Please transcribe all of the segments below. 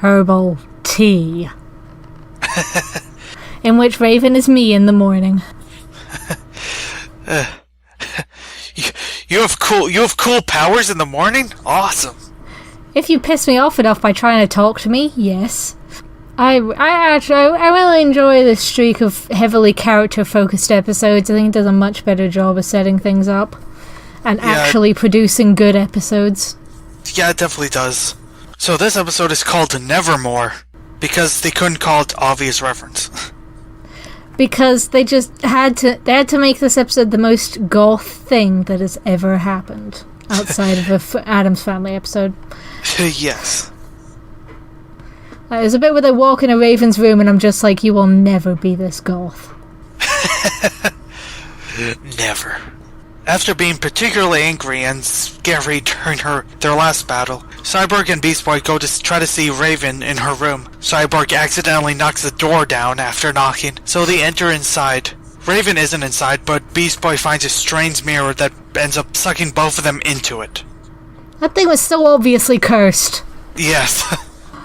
herbal tea. In which Raven is me in the morning. You have cool powers in the morning? Awesome. If you piss me off enough by trying to talk to me, yes. I really enjoy this streak of heavily character-focused episodes. I think it does a much better job of setting things up and actually producing good episodes. Yeah, it definitely does. So this episode is called Nevermore because they couldn't call it obvious reference. Because they had to make this episode the most goth thing that has ever happened outside of a Addams Family episode. Yes. There's a bit where they walk in a Raven's room and I'm just like, you will never be this goth. Never. After being particularly angry and scary during their last battle, Cyborg and Beast Boy go to try to see Raven in her room. Cyborg accidentally knocks the door down after knocking, so they enter inside. Raven isn't inside, but Beast Boy finds a strange mirror that ends up sucking both of them into it. That thing was so obviously cursed. Yes,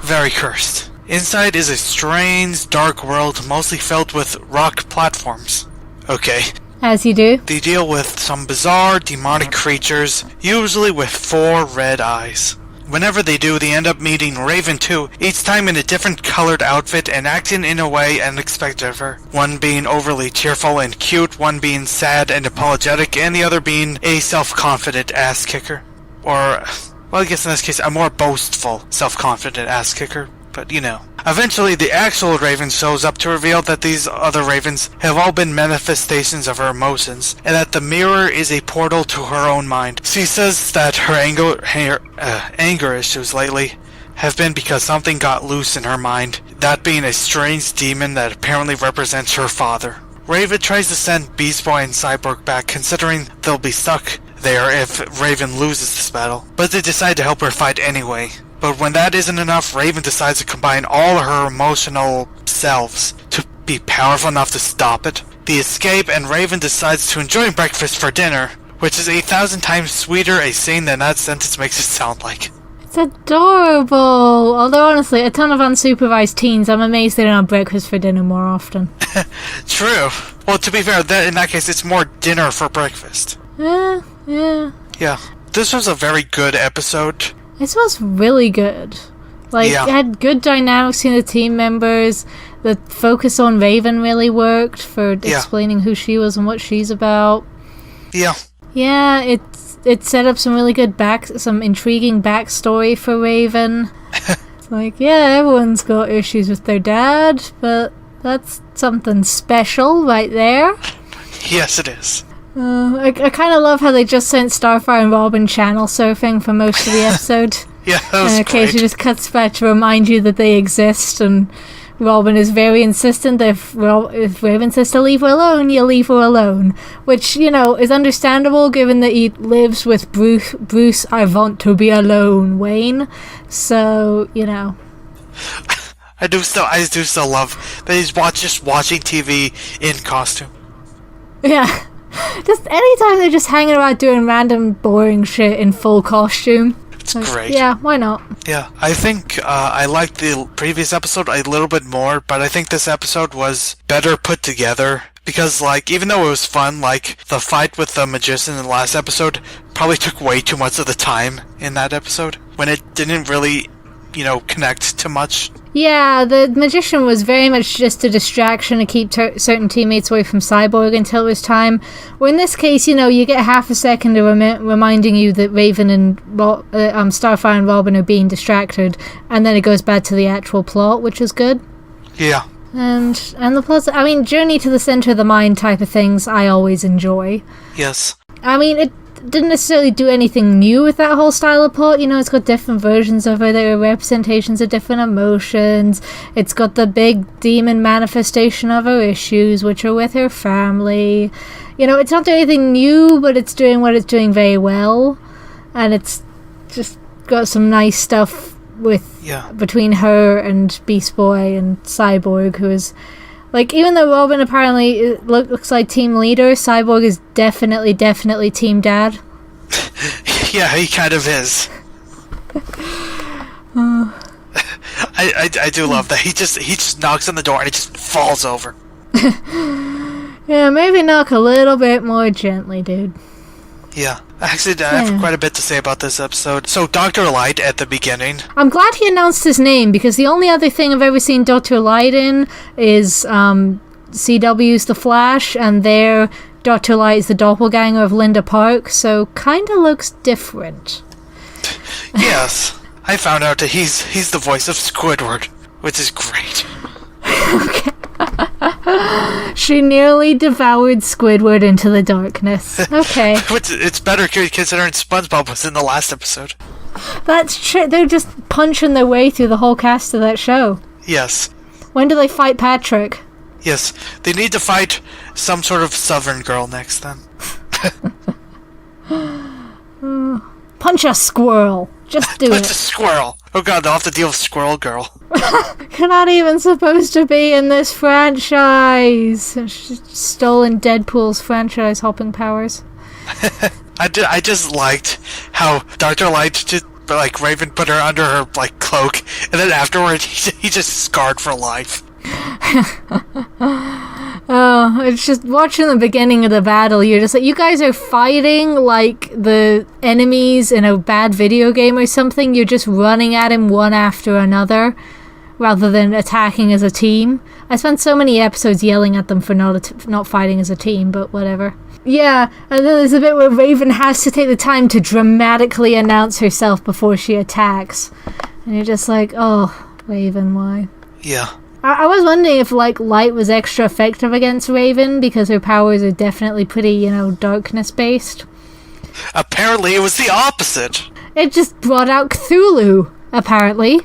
very cursed. Inside is a strange, dark world mostly filled with rock platforms. Okay. As you do. They deal with some bizarre, demonic creatures, usually with 4 red eyes. Whenever they do, they end up meeting Raven too, each time in a different colored outfit and acting in a way unexpected of her. One being overly cheerful and cute, one being sad and apologetic, and the other being a self-confident ass-kicker. Or, well, I guess in this case, a more boastful, self-confident ass-kicker. But, you know. Eventually, the actual Raven shows up to reveal that these other Ravens have all been manifestations of her emotions, and that the mirror is a portal to her own mind. She says that her anger issues lately have been because something got loose in her mind, that being a strange demon that apparently represents her father. Raven tries to send Beast Boy and Cyborg back, considering they'll be stuck there if Raven loses this battle, but they decide to help her fight anyway. But when that isn't enough, Raven decides to combine all her emotional selves to be powerful enough to stop it. They escape, and Raven decides to enjoy breakfast for dinner, which is 1,000 times sweeter a scene than that sentence makes it sound like. It's adorable! Although honestly, a ton of unsupervised teens, I'm amazed they don't have breakfast for dinner more often. True. Well, to be fair, in that case, it's more dinner for breakfast. Yeah. Yeah. This was a very good episode. This was really good. It had good dynamics in the team members. The focus on Raven really worked for explaining who she was and what she's about. Yeah. Yeah, it set up some really good some intriguing backstory for Raven. It's like, yeah, everyone's got issues with their dad, but that's something special right there. Yes, it is. I kind of love how they just sent Starfire and Robin channel surfing for most of the episode. Yeah, that was and occasionally great. just cuts back to remind you that they exist, and Robin is very insistent that if Raven says to leave her alone, you leave her alone. Which, you know, is understandable given that he lives with Bruce I want to be alone, Wayne. So, you know. I do still love that he's just watching TV in costume. Yeah. Just anytime they're just hanging around doing random boring shit in full costume. It's great. Yeah, why not? Yeah, I think I liked the previous episode a little bit more, but I think this episode was better put together. Because, even though it was fun, the fight with the magician in the last episode probably took way too much of the time in that episode, when it didn't really, connect too much. Yeah, the magician was very much just a distraction to keep certain teammates away from Cyborg until it was time. Well, in this case, you get half a second of reminding you that Raven and Starfire and Robin are being distracted, and then it goes back to the actual plot, which is good. Yeah. And the plus, Journey to the Center of the Mind type of things I always enjoy. Yes. It didn't necessarily do anything new with that whole style of plot. It's got different versions of it. There are representations of different emotions. It's got the big demon manifestation of her issues, which are with her family. It's not doing anything new, but it's doing what it's doing very well. And it's just got some nice stuff between her and Beast Boy and Cyborg, who is... even though Robin apparently looks like team leader, Cyborg is definitely team dad. Yeah, he kind of is. I do love that. He just knocks on the door and it just falls over. Yeah, maybe knock a little bit more gently, dude. Yeah. Actually, I have quite a bit to say about this episode. So, Dr. Light at the beginning. I'm glad he announced his name, because the only other thing I've ever seen Dr. Light in is CW's The Flash, and there Dr. Light is the doppelganger of Linda Park, so kinda looks different. Yes. I found out that he's the voice of Squidward, which is great. Okay. She nearly devoured Squidward into the darkness. Okay. It's better considering SpongeBob was in the last episode. That's true. They're just punching their way through the whole cast of that show. Yes. When do they fight Patrick? Yes. They need to fight some sort of southern girl next then. Punch a squirrel. Just do Punch it. a squirrel. Oh god, they'll have to deal with Squirrel Girl. You're not even supposed to be in this franchise. She's stolen Deadpool's franchise hopping powers. I just liked how Dr. Light just, like, Raven put her under her, like, cloak, and then afterward he just scarred for life. Oh, it's just watching the beginning of the battle, you're just like, you guys are fighting like the enemies in a bad video game or something. You're just running at him one after another rather than attacking as a team. I spent so many episodes yelling at them for not fighting as a team, but whatever. Yeah, and then there's a bit where Raven has to take the time to dramatically announce herself before she attacks. And you're just like, oh, Raven, why? Yeah. I was wondering if, like, Light was extra effective against Raven, because her powers are definitely pretty, darkness-based. Apparently it was the opposite. It just brought out Cthulhu, apparently.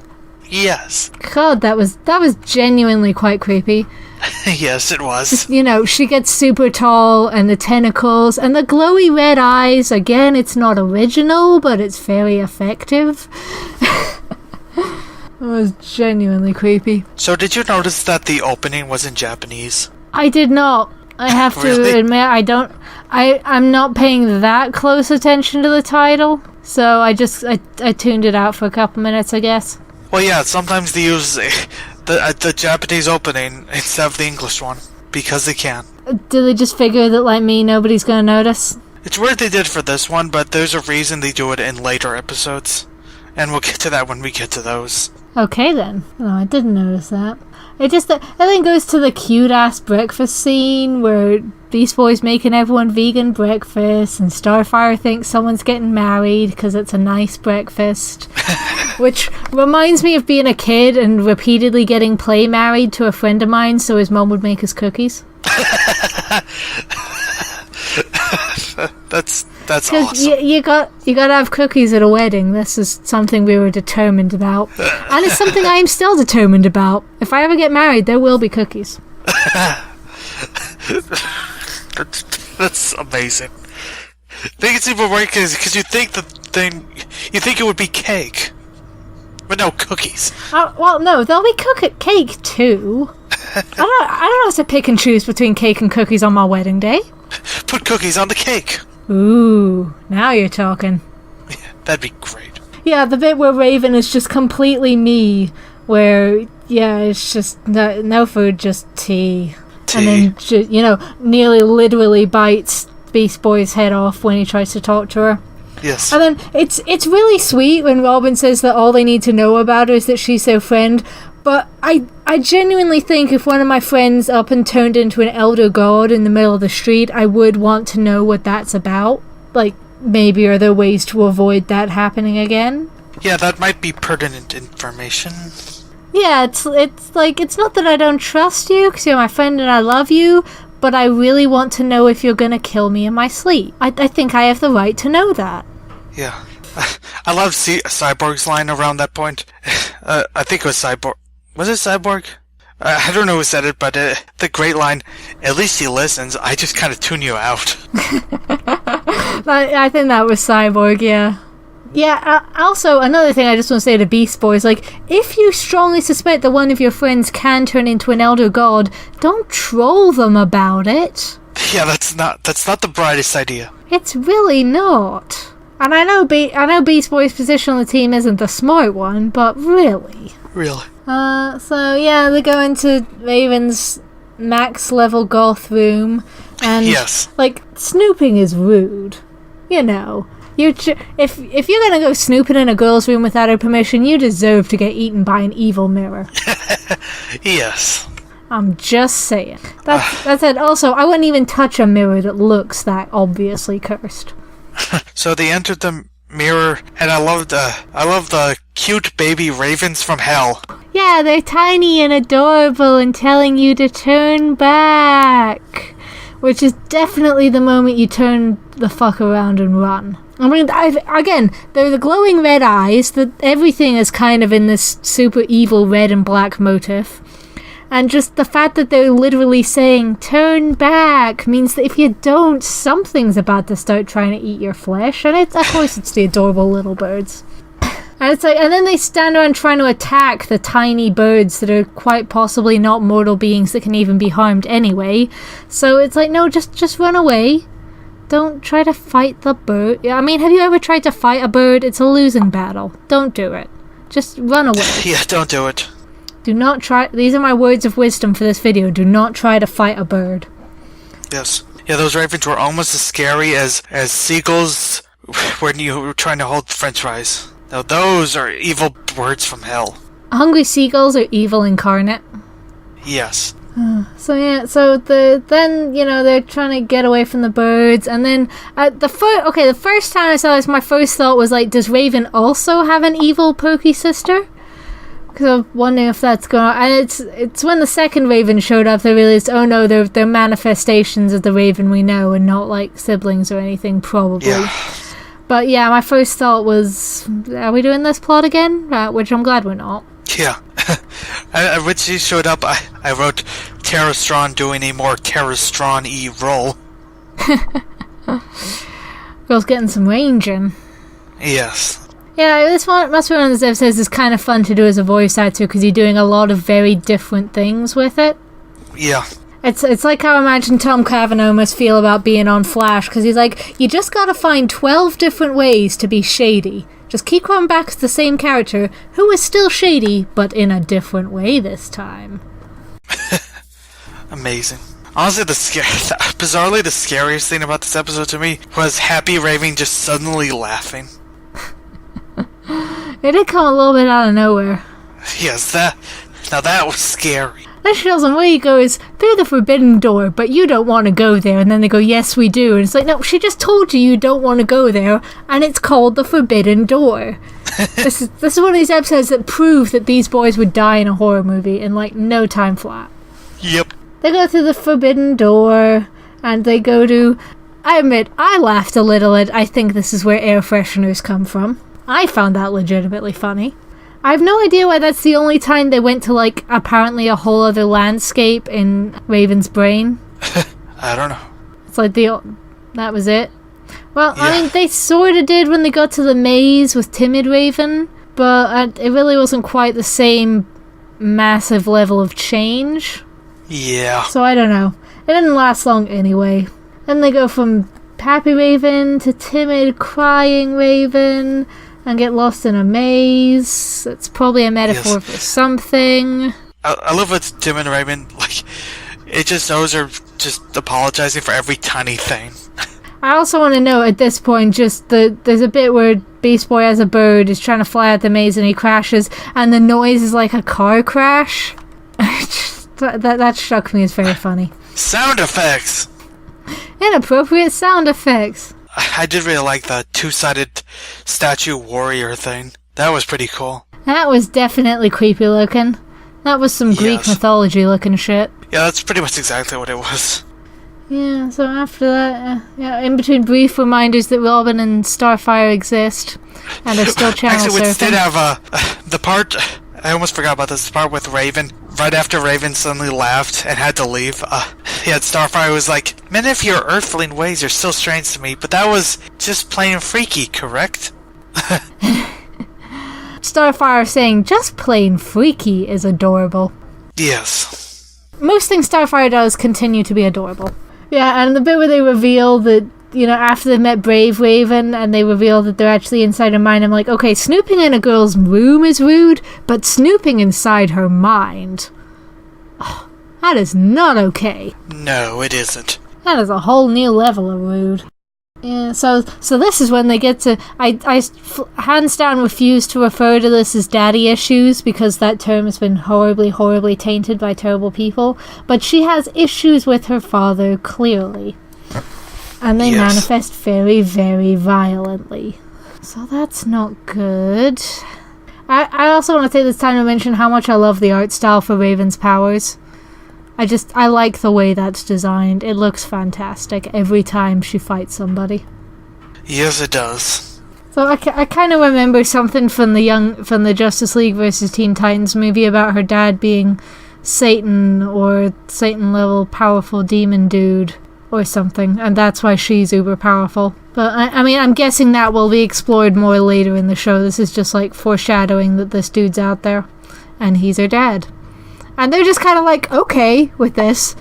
Yes. God, that was genuinely quite creepy. Yes, it was. She gets super tall, and the tentacles, and the glowy red eyes. Again, it's not original, but it's very effective. It was genuinely creepy. So did you notice that the opening was in Japanese? I did not. I have to admit, I'm not paying that close attention to the title, so I tuned it out for a couple minutes, I guess. Well, yeah, sometimes they use the Japanese opening instead of the English one, because they can. Do they just figure that, like me, nobody's gonna notice? It's weird they did for this one, but there's a reason they do it in later episodes. And we'll get to that when we get to those. Okay then. No, I didn't notice that. It then goes to the cute-ass breakfast scene where Beast Boy's making everyone vegan breakfast and Starfire thinks someone's getting married because it's a nice breakfast. Which reminds me of being a kid and repeatedly getting play married to a friend of mine so his mom would make us cookies. That's awesome. You got to have cookies at a wedding. This is something we were determined about, and it's something I am still determined about. If I ever get married, there will be cookies. That's amazing. I think it's even worse because you think it would be cake, but no, cookies. Well, no, there'll be cake too. I don't have to pick and choose between cake and cookies on my wedding day. Put cookies on the cake. Ooh, now you're talking. Yeah, that'd be great. Yeah, the bit where Raven is just completely me, where, yeah, it's just no food, just tea. And then, nearly literally bites Beast Boy's head off when he tries to talk to her. Yes. And then it's really sweet when Robin says that all they need to know about her is that she's their friend. But I genuinely think if one of my friends up and turned into an elder god in the middle of the street, I would want to know what that's about. Like, maybe are there ways to avoid that happening again? Yeah, that might be pertinent information. Yeah, it's like, it's not that I don't trust you, because you're my friend and I love you, but I really want to know if you're gonna kill me in my sleep. I think I have the right to know that. Yeah. I love Cyborg's line around that point. I think it was Cyborg. Was it Cyborg? I don't know who said it, but the great line, at least he listens, I just kind of tune you out. I think that was Cyborg, yeah. Yeah, also, another thing I just want to say to Beast Boys, like, if you strongly suspect that one of your friends can turn into an elder god, don't troll them about it. Yeah, that's not the brightest idea. It's really not. And I know Beast Boy's position on the team isn't the smart one, but really. Really. So yeah, they go into Raven's max level goth room, and Yes. like, snooping is rude. You know, if you're gonna go snooping in a girl's room without her permission, you deserve to get eaten by an evil mirror. Yes. I'm just saying. That's it. Also, I wouldn't even touch a mirror that looks that obviously cursed. So they entered the mirror, and I love the cute baby ravens from hell. Yeah, they're tiny and adorable and telling you to turn back. Which is definitely the moment you turn the fuck around and run. I mean, again, they're the glowing red eyes, that everything is kind of in this super evil red and black motif. And just the fact that they're literally saying, turn back, means that if you don't, something's about to start trying to eat your flesh. And of course it's the adorable little birds. And it's like, and then they stand around trying to attack the tiny birds that are quite possibly not mortal beings that can even be harmed anyway. So it's like, no, just run away. Don't try to fight the bird. I mean, have you ever tried to fight a bird? It's a losing battle. Don't do it. Just run away. Yeah, don't do it. Do not try. These are my words of wisdom for this video. Do not try to fight a bird. Yes. Yeah, those ravens were almost as scary as seagulls when you were trying to hold french fries. Now those are evil birds from hell. Hungry seagulls are evil incarnate. Yes. So yeah, then they're trying to get away from the birds, and then the first time I saw this, my first thought was like, does Raven also have an evil pokey sister? Because I'm wondering if that's going on. And it's when the second Raven showed up they realized, oh no, they're manifestations of the Raven we know and not like siblings or anything, probably. Yeah. But yeah, my first thought was, are we doing this plot again? Which I'm glad we're not. Yeah. When she showed up, I wrote Terrastron doing a more Terrastron-y role. Girl's getting some range in. Yes. Yeah, this one must be one of those episodes that's kind of fun to do as a voice actor because you're doing a lot of very different things with it. Yeah. It's like how I imagine Tom Cavanaugh must feel about being on Flash, because he's like, you just gotta find 12 different ways to be shady. Just keep coming back to the same character, who is still shady, but in a different way this time. Amazing. Honestly, bizarrely, the scariest thing about this episode to me was Happy Raven just suddenly laughing. It did come a little bit out of nowhere. Yes, that was scary. Then she tells him where he goes, through the forbidden door, but you don't want to go there. And then they go, yes, we do. And it's like, no, she just told you don't want to go there, and it's called the forbidden door. This is one of these episodes that prove that these boys would die in a horror movie in, like, no time flat. Yep. They go through the forbidden door, and they go to... I admit, I laughed a little at I think this is where air fresheners come from. I found that legitimately funny. I have no idea why that's the only time they went to, like, apparently a whole other landscape in Raven's brain. I don't know. It's like that was it. Well, Yeah. I mean, they sort of did when they got to the maze with Timid Raven, but it really wasn't quite the same massive level of change. Yeah. So I don't know. It didn't last long anyway. Then they go from Happy Raven to Timid, Crying Raven, and get lost in a maze. It's probably a metaphor for something. I love what Tim and Raven, like, it just knows they're just apologizing for every tiny thing. I also want to know at this point, there's a bit where Beast Boy as a bird is trying to fly out the maze and he crashes, and the noise is like a car crash. that struck me as very funny. Sound effects! Inappropriate sound effects. I did really like the two-sided statue warrior thing. That was pretty cool. That was definitely creepy looking. That was some Greek mythology looking shit. Yeah, that's pretty much exactly what it was. Yeah, so after that, in between brief reminders that Robin and Starfire exist, and are still channel Actually, we surfing. did have the part, I almost forgot about this, the part with Raven. Right after Raven suddenly laughed and had to leave, Starfire was like, many of your earthling ways are still strange to me, but that was just plain freaky, correct? Starfire saying just plain freaky is adorable. Yes. Most things Starfire does continue to be adorable. Yeah, and the bit where they reveal that after they met Brave Raven and they reveal that they're actually inside her mind, I'm like, okay, snooping in a girl's room is rude, but snooping inside her mind, that is not okay. No, it isn't. That is a whole new level of rude. Yeah, so this is when they get to... I hands down refuse to refer to this as daddy issues because that term has been horribly, horribly tainted by terrible people. But she has issues with her father, clearly. And they manifest very, very violently. So that's not good. I also want to take this time to mention how much I love the art style for Raven's powers. I like the way that's designed. It looks fantastic every time she fights somebody. Yes, it does. So I kind of remember something from the Justice League versus Teen Titans movie about her dad being Satan or Satan-level powerful demon dude or something, and that's why she's uber powerful. But I mean, I'm guessing that will be explored more later in the show. This is just like foreshadowing that this dude's out there, and he's her dad. And they're just kind of like, okay with this.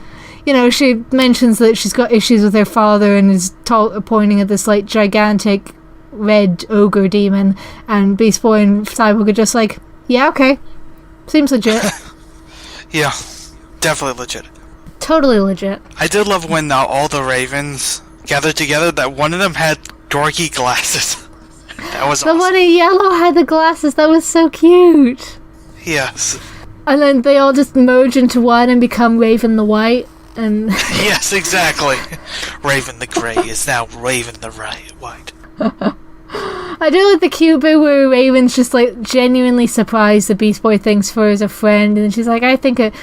She mentions that she's got issues with her father and is pointing at this, like, gigantic red ogre demon. And Beast Boy and Cyborg are just like, yeah, okay. Seems legit. Yeah, definitely legit. Totally legit. I did love when all the Ravens gathered together that one of them had dorky glasses. That was awesome. The one in yellow had the glasses. That was so cute. Yes. And then they all just merge into one and become Raven the White. And yes, exactly. Raven the Grey is now Raven the White. I do like the cute bit where Raven's just like genuinely surprised the Beast Boy thinks for as a friend, and she's like, it's like,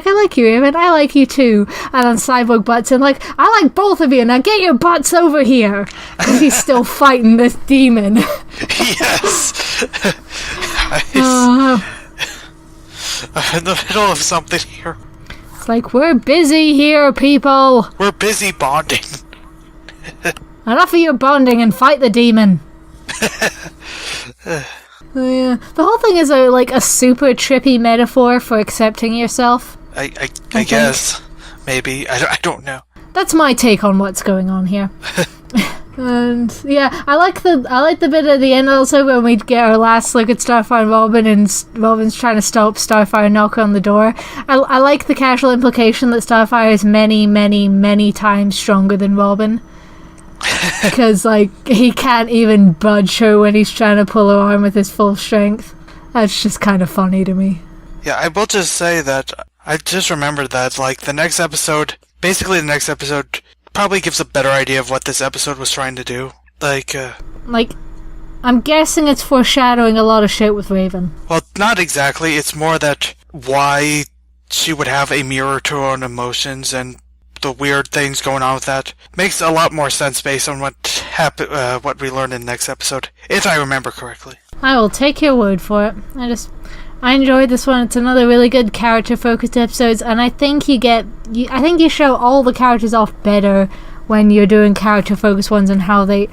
I like you, Raven, I like you too. And then Cyborg butts in like, I like both of you, now get your butts over here. Because he's still fighting this demon. Yes. In the middle of something here. It's like, we're busy here, people. We're busy bonding. Enough of your bonding and fight the demon. Yeah. The whole thing is a super trippy metaphor for accepting yourself. I guess. Maybe. I don't know. That's my take on what's going on here. And yeah, I like the bit at the end also when we get our last look at Starfire and Robin, and Robin's trying to stop Starfire and knock on the door. I like the casual implication that Starfire is many, many, many times stronger than Robin. Because, he can't even budge her when he's trying to pull her arm with his full strength. That's just kind of funny to me. Yeah, I will just say that I just remembered that, the next episode probably gives a better idea of what this episode was trying to do. I'm guessing it's foreshadowing a lot of shit with Raven. Well, not exactly. It's more that why she would have a mirror to her own emotions and the weird things going on with that makes a lot more sense based on what we learned in the next episode, if I remember correctly. I will take your word for it. I enjoyed this one. It's another really good character-focused episodes, and I think you show all the characters off better when you're doing character-focused ones and how they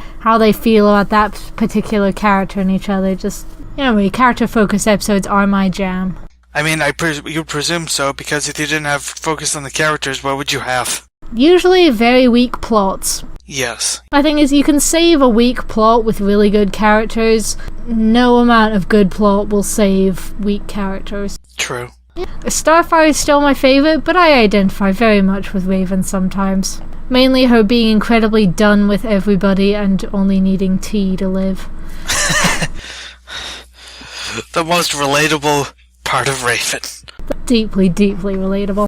feel about that particular character and each other. Just, character-focused episodes are my jam. I mean, you presume so, because if you didn't have focus on the characters, what would you have? Usually very weak plots. Yes. My thing is, you can save a weak plot with really good characters. No amount of good plot will save weak characters. True. Yeah. Starfire is still my favourite, but I identify very much with Raven sometimes. Mainly her being incredibly done with everybody and only needing tea to live. The most relatable part of Raven. Deeply, deeply relatable.